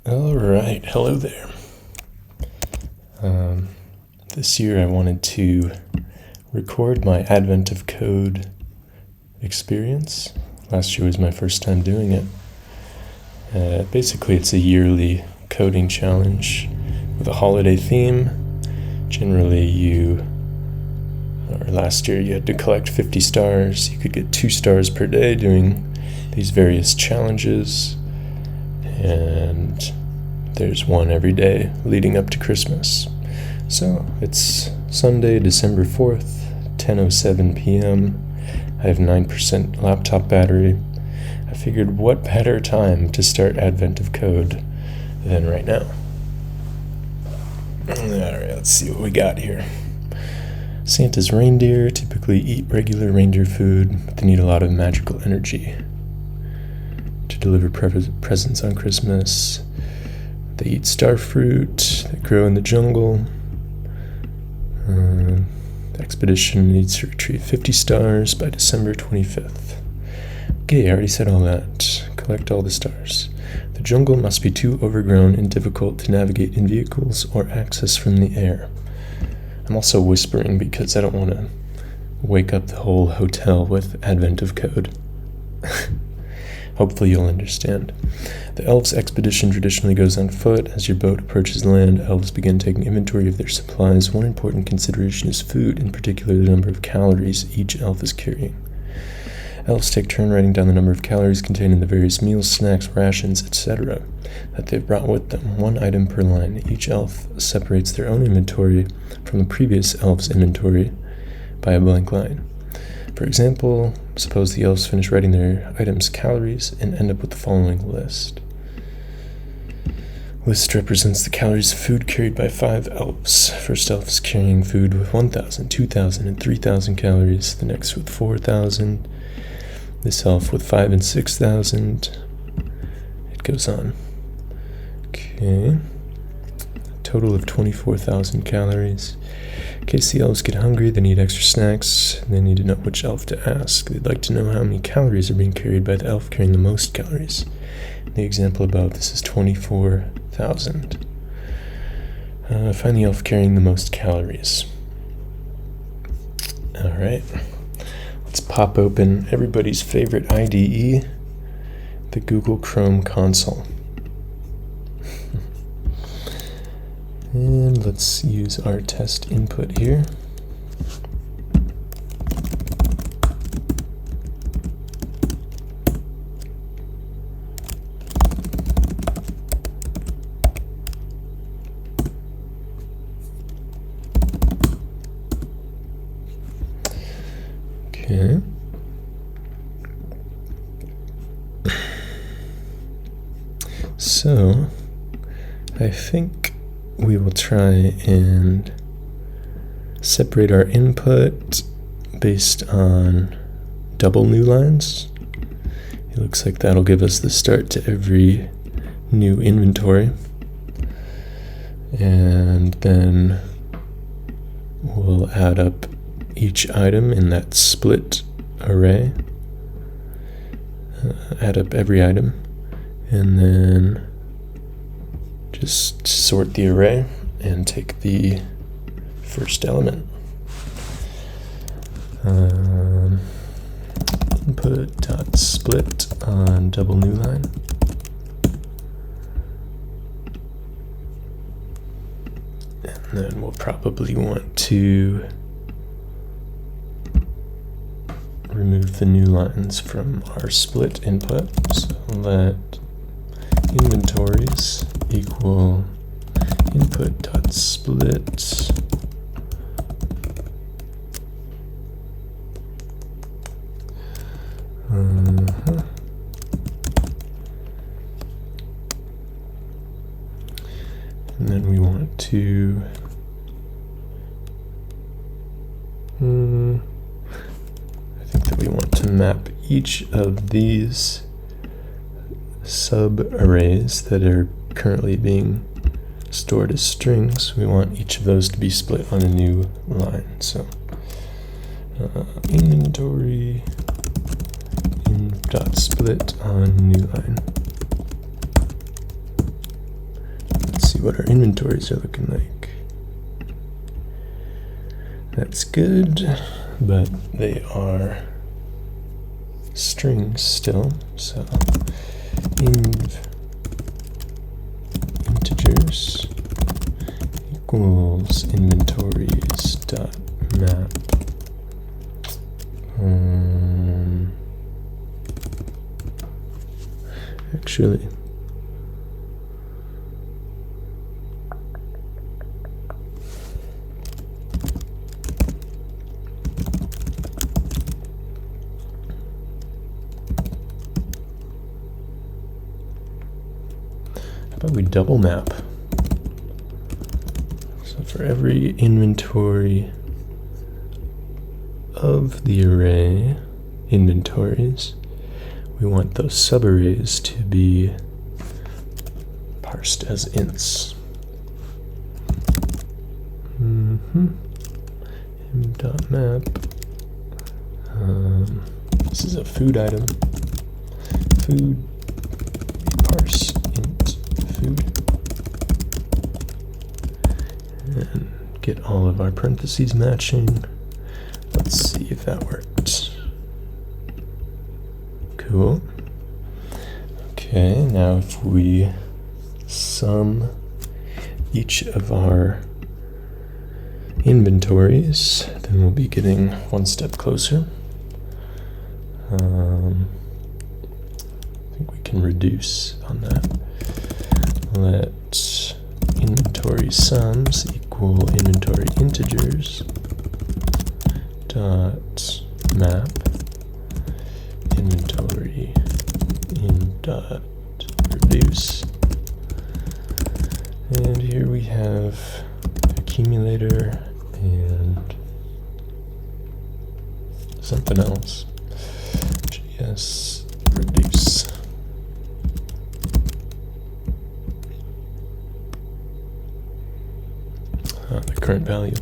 All right, hello there. This year I wanted to record my Advent of Code experience. Last year was my first time doing it. Basically, it's a yearly coding challenge with a holiday theme. Generally, last year you had to collect 50 stars. You could get 2 stars per day doing these various challenges. And there's one every day leading up to Christmas. So it's Sunday, December 4th, 10:07 p.m. I have 9% laptop battery. I figured what better time to start Advent of Code than right now. Alright, let's see what we got here. Santa's reindeer typically eat regular reindeer food, but they need a lot of magical energy to deliver presents on Christmas. They eat star fruit that grow in the jungle. The expedition needs to retrieve 50 stars by December 25th. Okay, I already said all that. Collect all the stars. The jungle must be too overgrown and difficult to navigate in vehicles or access from the air. I'm also whispering because I don't want to wake up the whole hotel with Advent of Code. Hopefully you'll understand. The elves' expedition traditionally goes on foot. As your boat approaches land, elves begin taking inventory of their supplies. One important consideration is food, in particular the number of calories each elf is carrying. Elves take turn writing down the number of calories contained in the various meals, snacks, rations, etc. that they've brought with them, 1 item per line. Each elf separates their own inventory from the previous elf's inventory by a blank line. For example, suppose the elves finish writing their items' calories and end up with the following list. List represents the calories of food carried by 5 elves. First elf is carrying food with 1,000, 2,000, and 3,000 calories. The next with 4,000. This elf with 5 and 6,000. It goes on. Okay. Total of 24,000 calories. In case the elves get hungry, they need extra snacks. They need to know which elf to ask. They'd like to know how many calories are being carried by the elf carrying the most calories. In the example above, this is 24,000. Find the elf carrying the most calories. Alright. Let's pop open everybody's favorite IDE, the Google Chrome console. And let's use our test input here. Okay. So, I think we will try and separate our input based on double new lines. It looks like that'll give us the start to every new inventory. And then we'll add up each item in that split array. Add up every item. And then just sort the array and take the first element. Input.split on double new line. And then we'll probably want to remove the new lines from our split input. So let inventories equal input.split and then we want to I think that we want to map each of these sub-arrays that are currently being stored as strings. We want each of those to be split on a new line. So inventory in dot split on new line. what our inventories are looking like. That's good, but they are strings still, so integers equals inventories dot map. Actually, how about we double map? So for every inventory of the array inventories, we want those subarrays to be parsed as ints. M.map. This is a food item. Food parse int food. And get all of our parentheses matching. Let's see if that worked. Cool. Okay, now if we sum each of our inventories, then we'll be getting one step closer. I think we can reduce on that. Let inventory sums equal inventory integers dot map inventory in dot reduce. And here we have accumulator and something else. JS reduce. The current value.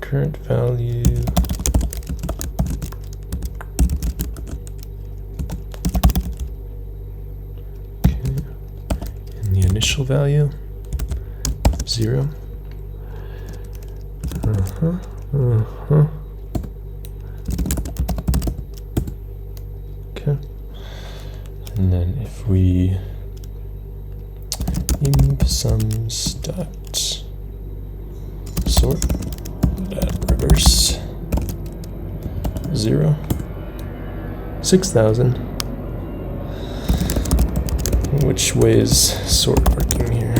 Current value. Okay. And the initial value. 0. Okay. And then if we imp sums dot sort dot reverse 0 6,000. Which way is sort working here?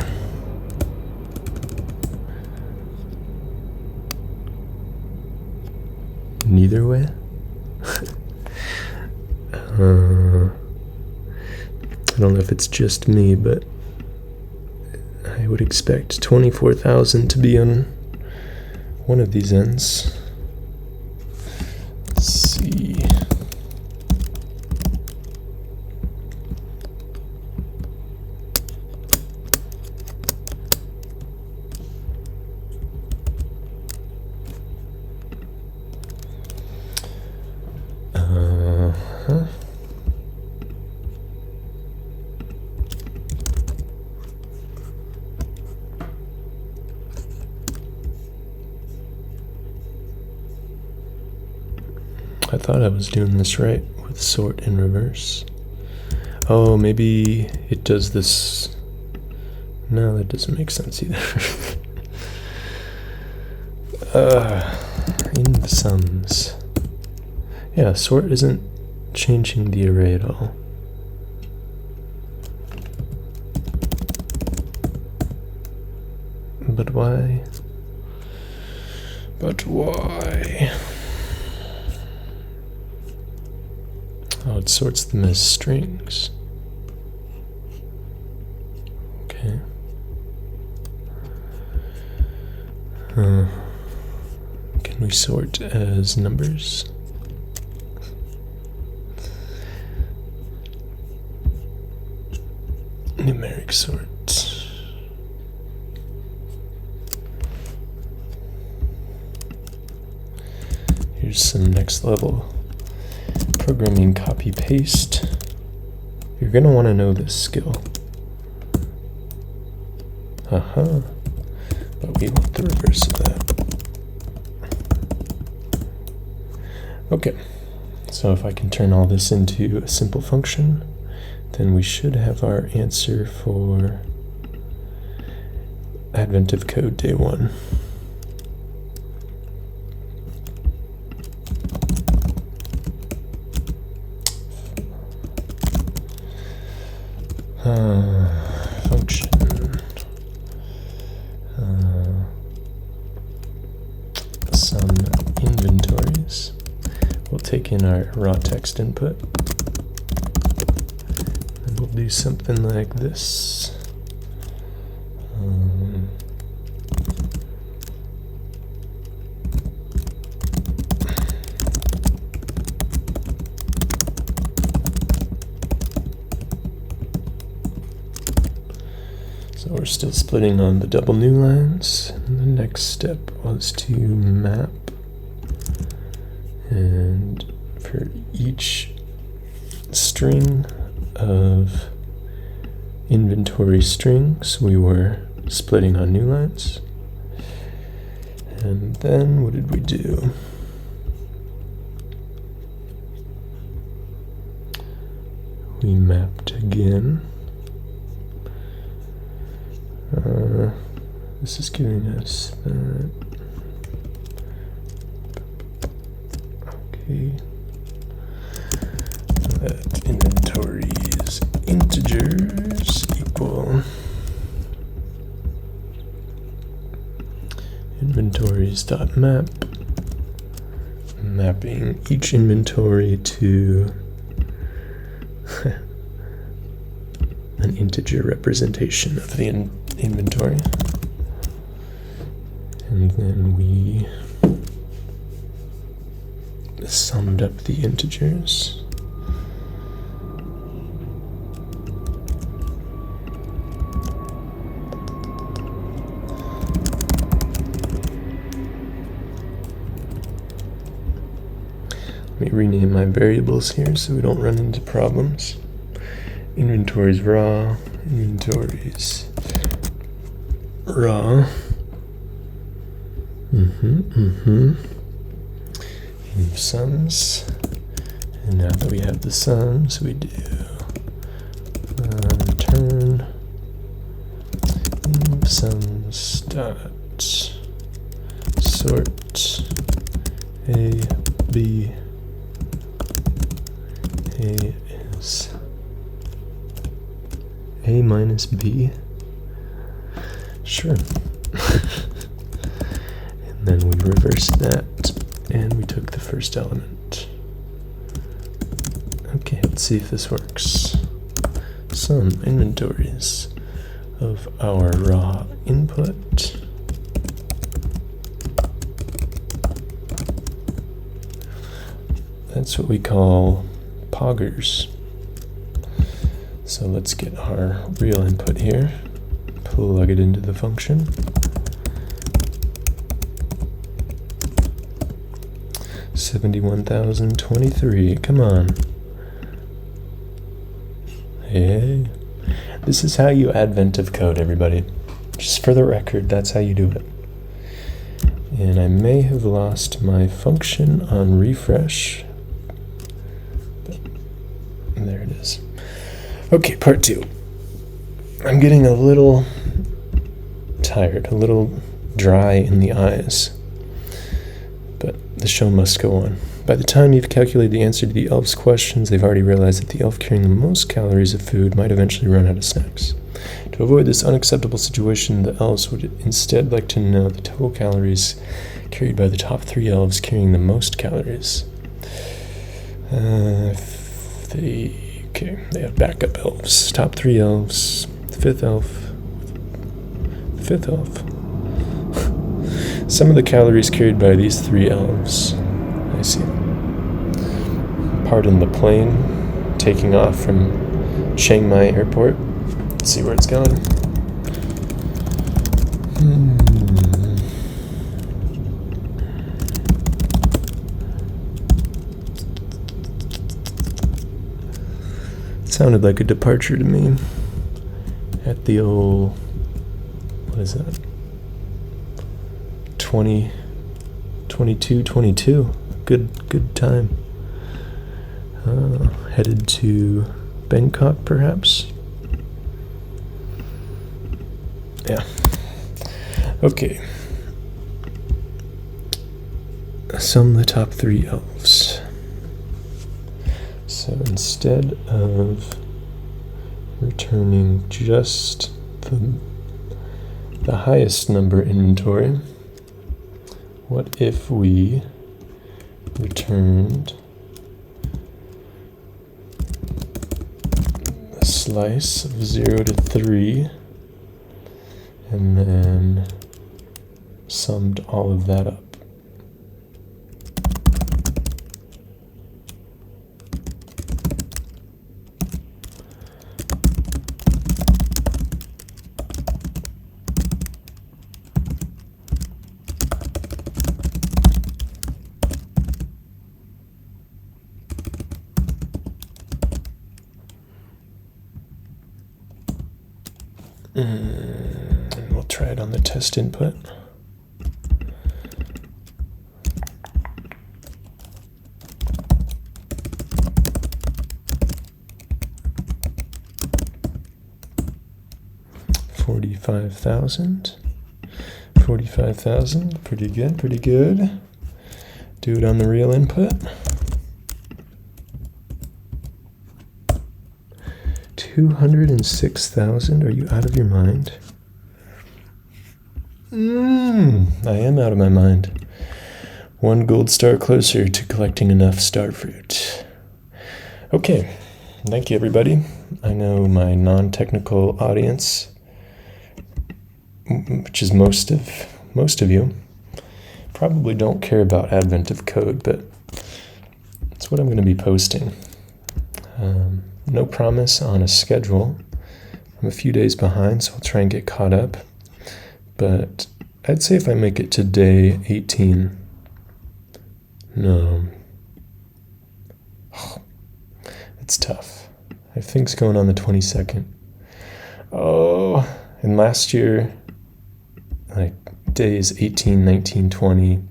Neither way? I don't know if it's just me, but I would expect 24,000 to be on one of these ends. Let's see. I thought I was doing this right with sort in reverse. Oh, maybe it does this. No, that doesn't make sense either. In the sums. Yeah, sort isn't changing the array at all. But why? But why? Oh, it sorts them as strings. Okay. Can we sort as numbers? Numeric sort. Here's some next level programming copy paste. You're going to want to know this skill. But we want the reverse of that. Okay, so if I can turn all this into a simple function, then we should have our answer for Advent of Code Day 1. Function. Some inventories. We'll take in our raw text input. And we'll do something like this. So we're still splitting on the double new lines. And the next step was to map. And for each string of inventory strings, we were splitting on new lines. And then what did we do? We mapped again. This is giving us that. Okay. That inventories integers equal inventories.map, mapping each inventory to an integer representation of the inventory. And then we summed up the integers. Let me rename my variables here so we don't run into problems. Inventories raw, inventories raw. In sums. And now that we have the sums, we do return in sums dot sort A, B, A is A minus B? Sure. And then we reversed that, and we took the first element. Okay, let's see if this works. Some inventories of our raw input. That's what we call poggers. So let's get our real input here, plug it into the function. $71,023, come on. Hey, this is how you Advent of Code, everybody. Just for the record, that's how you do it. And I may have lost my function on refresh. But there it is. Okay, part 2. I'm getting a little tired, a little dry in the eyes. But the show must go on. By the time you've calculated the answer to the elves' questions, they've already realized that the elf carrying the most calories of food might eventually run out of snacks. To avoid this unacceptable situation, the elves would instead like to know the total calories carried by the top 3 elves carrying the most calories. They have backup elves. Top 3 elves. The 5th elf. Some of the calories carried by these 3 elves. I see. Pardon the plane taking off from Chiang Mai Airport. Let's see where it's going. Sounded like a departure to me at the old what is that? 22. Good time. Headed to Bangkok, perhaps? Yeah. Okay. Sum the top 3 elves. So instead of returning just the highest number inventory, what if we returned a slice of 0 to 3 and then summed all of that up? And we'll try it on the test input. $45,000. Pretty good. Do it on the real input. 206,000. Are you out of your mind? I am out of my mind. 1 gold star closer to collecting enough starfruit. Okay, thank you, everybody. I know my non-technical audience, which is most of you, probably don't care about Advent of Code, but it's what I'm going to be posting. No promise on a schedule. I'm a few days behind, so I'll try and get caught up. But I'd say if I make it to day 18, no. It's tough. I have things going on the 22nd. Oh, and last year, like days 18, 19, 20,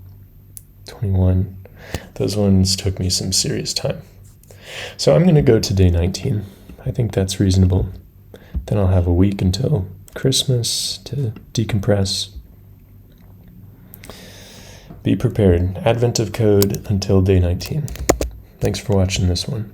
21, those ones took me some serious time. So I'm going to go to day 19. I think that's reasonable. Then I'll have a week until Christmas to decompress. Be prepared. Advent of Code until day 19. Thanks for watching this one.